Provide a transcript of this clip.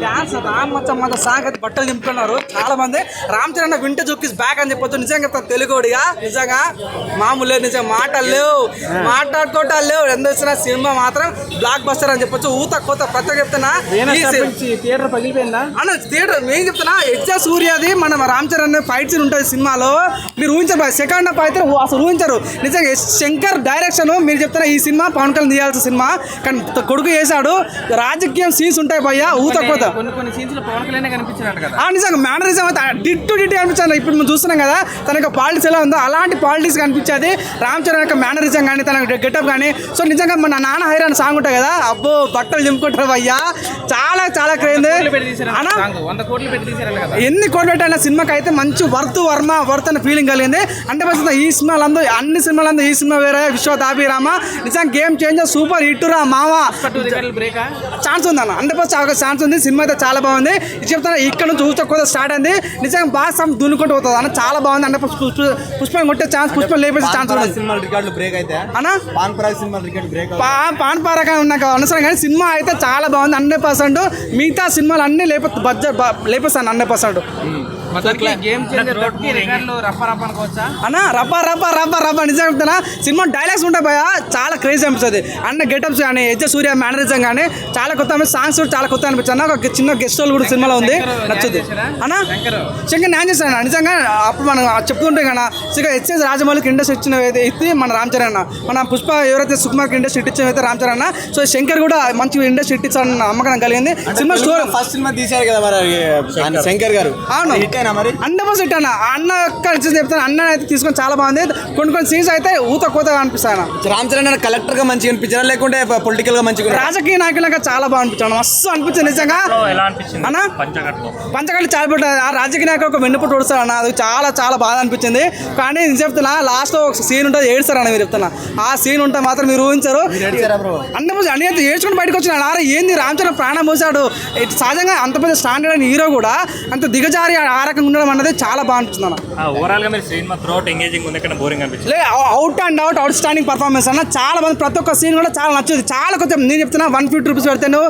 Dance Ram మచ్చ song అయితే బట్టలు దింపుకున్నారు చాలా మంది. రామ్ చరణ్ వింటే జోకిస్ బ్యాక్ అని చెప్పొచ్చు. నిజంగా చెప్తాను తెలుగుడిగా నిజంగా మామూలు నిజంగా మాటలు లేవు, మాట్లాడుకోవటాలు లేవు. ఎందుకు వచ్చిన సినిమా మాత్రం బ్లాక్ బస్టర్ అని చెప్పొచ్చు. ఊత కొత్త ప్రతి చెప్తున్నా థియేటర్ పగిలిపోయిందా అన్న థియేటర్ ఏం చెప్తున్నా ఎగ్జా సూర్యది మన రామ్ చరణ్ ఫైట్ సీన్ ఉంటుంది సినిమాలో. మీరు ఊహించరు సెకండ్ హాఫ్ అయితే అసలు ఊహించరు. నిజంగా శంకర్ డైరెక్షన్ మీరు చెప్తున్నా ఈ సినిమా పవన్ కళ్యాణ్ తీయాల్సిన సినిమా కానీ కొడుకు చేశాడు. రాజకీయం సీన్స్ ఉంటాయి భయ్యా ఊత కొత్త కొన్ని సీన్స్ లో పవన్ కళ్యాణ్ కనిపించినట్టు కదా. నిజంగా మేనరిజం అయితే డిట్టు అనిపించాలి. ఇప్పుడు మనం చూస్తున్నాం కదా తన యొక్క పాలిటిక్స్ ఎలా ఉందో అలాంటి పాలిటిక్స్ కనిపించేది రామ్ చరణ్ యొక్క మేనరిజం కానీ తన గెటప్ కానీ. సో నిజంగా మన నాన్న హైరాన్ సాంగ్ ఉంటాయి కదా అబ్బో బట్టలు దింపుకుంటారు అయ్యా చాలా చాలా క్రేజ్. ఎన్ని కోట్లు పెట్టాలి సినిమాకి అయితే మంచి వర్త్ అనే ఫీలింగ్ కలిగింది. అంటే ఈ సినిమాలందరూ అన్ని సినిమాలందరూ ఈ సినిమా వేరే విశ్వదాభిరామ నిజంగా గేమ్ చేంజర్ సూపర్ హిట్ రా మావా ఛాన్స్ ఉంది అన్న. అంటే ఛాన్స్ ఉంది. సినిమా అయితే చాలా బాగుంది. చెప్తాను ఇక్కడ నుంచి ఊచకొద్ద స్టార్ట్ అయింది. నిజంగా బాగా సమ్ దున్నుకుంటూ పోతుంది అన్న చాలా బాగుంది. అంటే పుష్పం కొట్టే ఛాన్స్ పుష్పం లేపేసే ఛాన్స్ ఉంది అన్న. పాన్ పారక నాకు అనవసరం కానీ సినిమా అయితే చాలా బాగుంది 100%. మిగతా సినిమాలు అన్నీ లేపేస్తాను 100%. అన్న రప్ప నిజంగా చెప్తున్నా సినిమా డైలాగ్స్ ఉంటాయి భయ చాలా క్రేజ్ అనిపిస్తుంది. అన్న గెటప్స్ కానీ ఎజ్జ సూర్య మేనరిజం కానీ చాలా కొత్త సాంగ్స్ కూడా చాలా కొత్త అనిపించింది. ఒక చిన్న గెస్ట్ రోల్ కూడా సినిమాలో ఉంది నచ్చుద్ది అన్న. శంకర్ న్యాయం చేస్తాను నిజంగా. అప్పుడు మనం చెప్తుంటే కదా హెచ్ఎస్ రాజమౌళికి ఇండస్ట్రీ ఇచ్చిన ఇది మన రామ్ చరణ్ అన్న. మన పుష్ప ఎవరైతే సుకుమార్కి ఇండస్ట్రీ ఇచ్చిన అయితే రామ్ చరణ్ అన్న. సో శంకర్ కూడా మంచి ఇండస్ట్రీ ఇచ్చారన్న నమ్మకం కలిగింది. సినిమా స్టోరీ ఫస్ట్ సినిమా తీశారు కదా మరి శంకర్ గారు. అవును 100% అన్న. అన్న చెప్తాను అన్న అయితే తీసుకొని చాలా బాగుంది. కొన్ని సీన్స్ అయితే ఊత కోతగా అనిపిస్తాయి. రామ్ చరణ్ కలెక్టర్ గా మంచిగా అనిపించారా లేకుంటే పొలిటికల్ గా మంచిగా రాజకీయ నాయకులుగా చాలా బాగా అనిపించాను. మస్తు అనిపించింది నిజంగా అన్న. పంచకట్లు చాలా పెట్టారు. ఆ రాజకీయ నాయకులు ఒక వెన్నుపట్టు ఓడుస్తారు అన్న. అది చాలా చాలా బాగా అనిపించింది. కానీ నేను చెప్తున్నా లాస్ట్ లో ఒక సీన్ ఉంటుంది ఏడుస్తారు అన్న. మీరు చెప్తున్నా ఆ సీన్ ఉంటే మాత్రం మీరు ఊహించారు. 100% అన్ని అయితే ఏడ్చుకుని బయటకు వచ్చిన ఆరా ఏంది రామ్ చరణ్ ప్రాణం పోసాడు. సహజంగా అంత పెద్ద స్టాండర్డ్ అయిన హీరో కూడా అంత దిగజారి ఆ రకంగా ఉండడం అన్నది చాలా బాగా అనిపిస్తుంది అన్న. Out and out standing performance అన్న. చాలా మంది ప్రతి ఒక్క సీన్ కూడా చాలా నచ్చుది. చాలా కొత్త నేను చెప్తున్నా 150 రూపీస్ పెడితే నువ్వు